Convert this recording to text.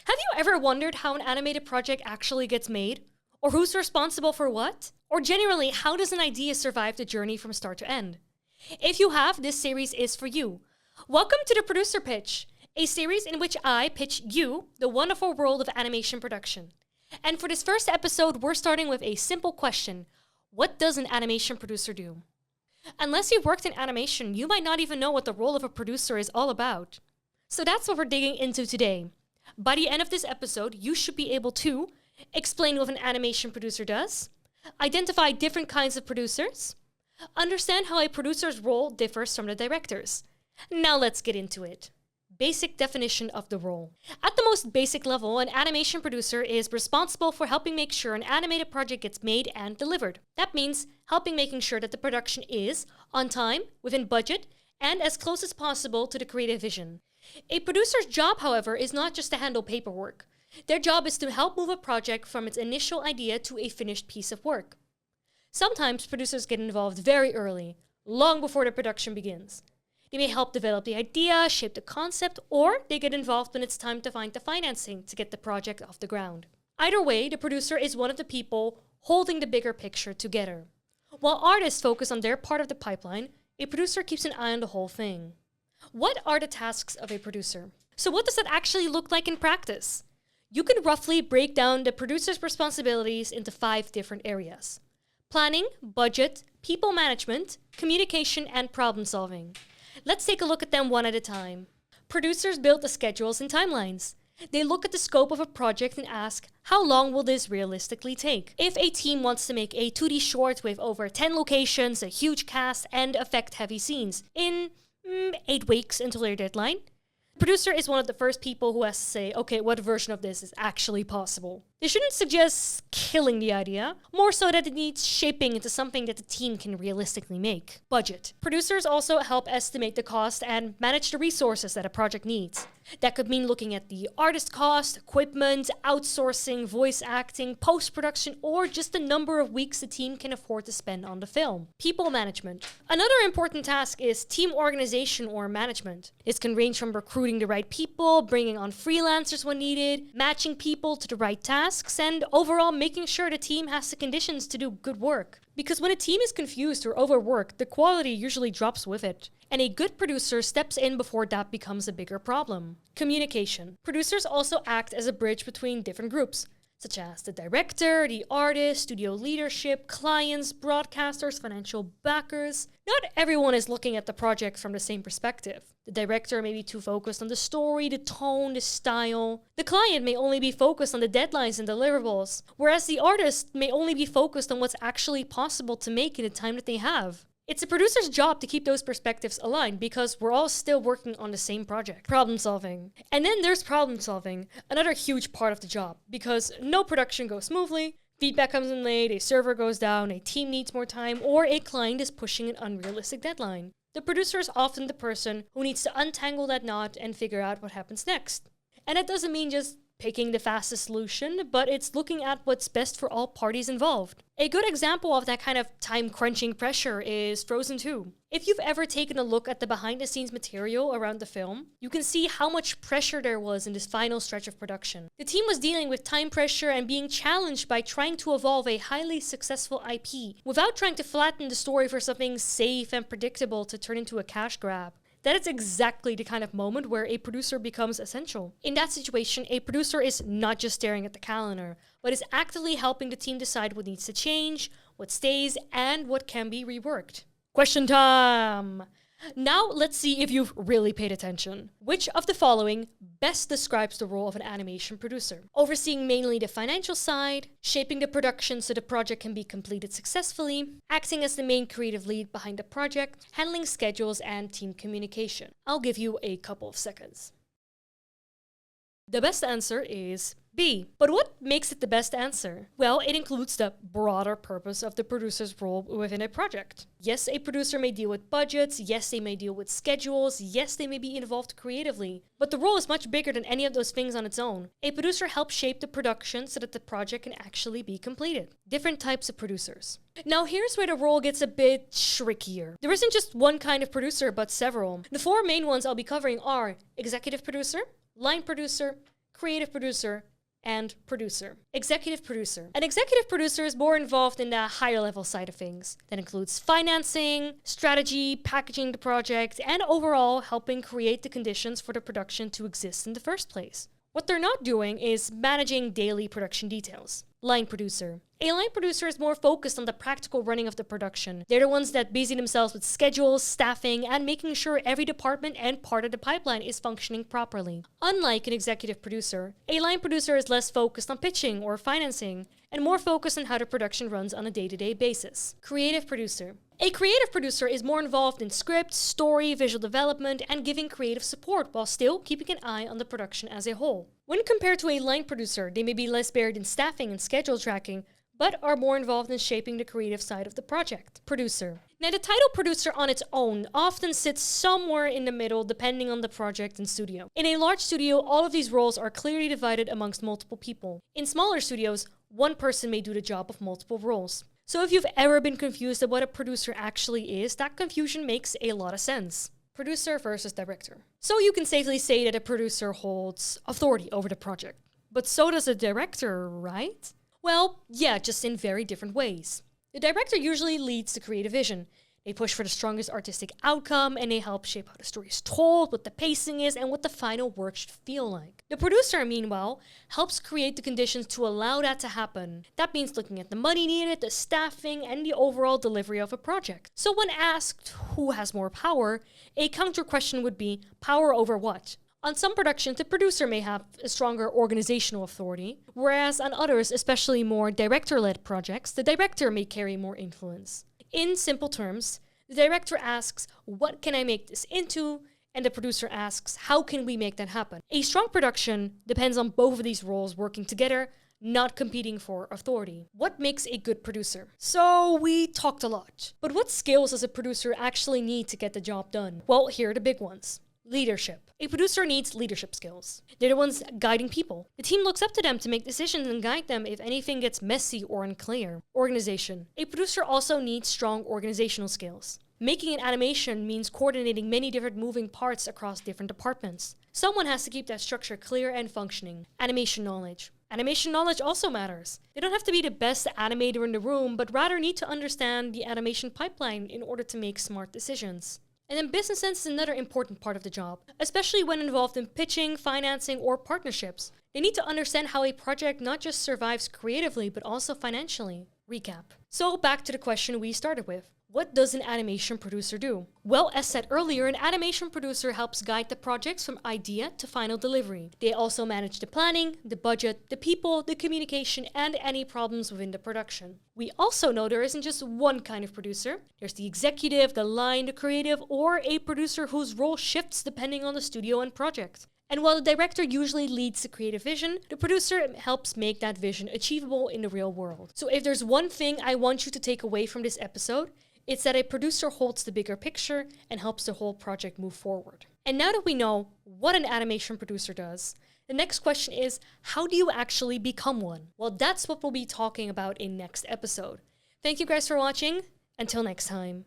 Have you ever wondered how an animated project actually gets made? Or who's responsible for what? Or generally, how does an idea survive the journey from start to end? If you have, this series is for you. Welcome to the Producer Pitch, a series in which I pitch you the wonderful world of animation production. And for this first episode, we're starting with a simple question. What does an animation producer do? Unless you've worked in animation, you might not even know what the role of a producer is all about. So that's what we're digging into today. By the end of this episode, you should be able to explain what an animation producer does, identify different kinds of producers, understand how a producer's role differs from the director's. Now let's get into it. Basic definition of the role. At the most basic level, an animation producer is responsible for helping make sure an animated project gets made and delivered. That means helping making sure that the production is on time, within budget, and as close as possible to the creative vision. A producer's job, however, is not just to handle paperwork. Their job is to help move a project from its initial idea to a finished piece of work. Sometimes producers get involved very early, long before the production begins. They may help develop the idea, shape the concept, or they get involved when it's time to find the financing to get the project off the ground. Either way, the producer is one of the people holding the bigger picture together. While artists focus on their part of the pipeline, a producer keeps an eye on the whole thing. What are the tasks of a producer? So what does that actually look like in practice? You can roughly break down the producer's responsibilities into 5 different areas: planning, budget, people management, communication, and problem solving. Let's take a look at them one at a time. Producers build the schedules and timelines. They look at the scope of a project and ask, how long will this realistically take? If a team wants to make a 2D short with over 10 locations, a huge cast, and effect-heavy scenes in 8 weeks until their deadline, the producer is one of the first people who has to say, okay, what version of this is actually possible? They shouldn't suggest killing the idea, more so that it needs shaping into something that the team can realistically make. Budget. Producers also help estimate the cost and manage the resources that a project needs. That could mean looking at the artist cost, equipment, outsourcing, voice acting, post-production, or just the number of weeks the team can afford to spend on the film. People management. Another important task is team organization or management. This can range from recruiting the right people, bringing on freelancers when needed, matching people to the right tasks, and overall making sure the team has the conditions to do good work. Because when a team is confused or overworked, the quality usually drops with it. And a good producer steps in before that becomes a bigger problem. Communication. Producers also act as a bridge between different groups, such as the director, the artist, studio leadership, clients, broadcasters, financial backers. Not everyone is looking at the project from the same perspective. The director may be too focused on the story, the tone, the style. The client may only be focused on the deadlines and deliverables, whereas the artist may only be focused on what's actually possible to make in the time that they have. It's a producer's job to keep those perspectives aligned because we're all still working on the same project. Problem solving. And then there's problem solving, another huge part of the job, because no production goes smoothly, feedback comes in late, a server goes down, a team needs more time, or a client is pushing an unrealistic deadline. The producer is often the person who needs to untangle that knot and figure out what happens next. And that doesn't mean just picking the fastest solution, but it's looking at what's best for all parties involved. A good example of that kind of time-crunching pressure is Frozen 2. If you've ever taken a look at the behind-the-scenes material around the film, you can see how much pressure there was in this final stretch of production. The team was dealing with time pressure and being challenged by trying to evolve a highly successful IP without trying to flatten the story for something safe and predictable to turn into a cash grab. That is exactly the kind of moment where a producer becomes essential. In that situation, a producer is not just staring at the calendar, but is actively helping the team decide what needs to change, what stays, and what can be reworked. Question time! Now let's see if you've really paid attention. Which of the following best describes the role of an animation producer? Overseeing mainly the financial side, shaping the production so the project can be completed successfully, acting as the main creative lead behind the project, handling schedules and team communication. I'll give you a couple of seconds. The best answer is B. But what makes it the best answer? Well, it includes the broader purpose of the producer's role within a project. Yes, a producer may deal with budgets, yes, they may deal with schedules, yes, they may be involved creatively, but the role is much bigger than any of those things on its own. A producer helps shape the production so that the project can actually be completed. Different types of producers. Now here's where the role gets a bit trickier. There isn't just one kind of producer, but several. The 4 main ones I'll be covering are executive producer, line producer, creative producer, and producer. Executive producer. An executive producer is more involved in the higher level side of things. That includes financing, strategy, packaging the project, and overall helping create the conditions for the production to exist in the first place. What they're not doing is managing daily production details. Line producer. A line producer is more focused on the practical running of the production. They're the ones that busy themselves with schedules, staffing, and making sure every department and part of the pipeline is functioning properly. Unlike an executive producer, a line producer is less focused on pitching or financing, and more focused on how the production runs on a day-to-day basis. Creative producer. A creative producer is more involved in script, story, visual development, and giving creative support while still keeping an eye on the production as a whole. When compared to a line producer, they may be less buried in staffing and schedule tracking, but are more involved in shaping the creative side of the project. Producer. Now, the title producer on its own often sits somewhere in the middle depending on the project and studio. In a large studio, all of these roles are clearly divided amongst multiple people. In smaller studios, one person may do the job of multiple roles. So if you've ever been confused about what a producer actually is, that confusion makes a lot of sense. Producer versus director. So you can safely say that a producer holds authority over the project. But so does a director, right? Well, yeah, just in very different ways. The director usually leads the creative vision. They push for the strongest artistic outcome, and they help shape how the story is told, what the pacing is, and what the final work should feel like. The producer, meanwhile, helps create the conditions to allow that to happen. That means looking at the money needed, the staffing, and the overall delivery of a project. So when asked who has more power, a counter question would be, power over what? On some productions, the producer may have a stronger organizational authority, whereas on others, especially more director-led projects, the director may carry more influence. In simple terms, the director asks, what can I make this into? And the producer asks, how can we make that happen? A strong production depends on both of these roles working together, not competing for authority. What makes a good producer? So we talked a lot, but what skills does a producer actually need to get the job done? Well, here are the big ones. Leadership. A producer needs leadership skills. They're the ones guiding people. The team looks up to them to make decisions and guide them if anything gets messy or unclear. Organization. A producer also needs strong organizational skills. Making an animation means coordinating many different moving parts across different departments. Someone has to keep that structure clear and functioning. Animation knowledge. Animation knowledge also matters. They don't have to be the best animator in the room, but rather need to understand the animation pipeline in order to make smart decisions. And then business sense is another important part of the job, especially when involved in pitching, financing, or partnerships. They need to understand how a project not just survives creatively, but also financially. Recap. So back to the question we started with. What does an animation producer do? Well, as said earlier, an animation producer helps guide the projects from idea to final delivery. They also manage the planning, the budget, the people, the communication, and any problems within the production. We also know there isn't just one kind of producer. There's the executive, the line, the creative, or a producer whose role shifts depending on the studio and project. And while the director usually leads the creative vision, the producer helps make that vision achievable in the real world. So if there's one thing I want you to take away from this episode, it's that a producer holds the bigger picture and helps the whole project move forward. And now that we know what an animation producer does, the next question is, how do you actually become one? Well, that's what we'll be talking about in next episode. Thank you guys for watching. Until next time.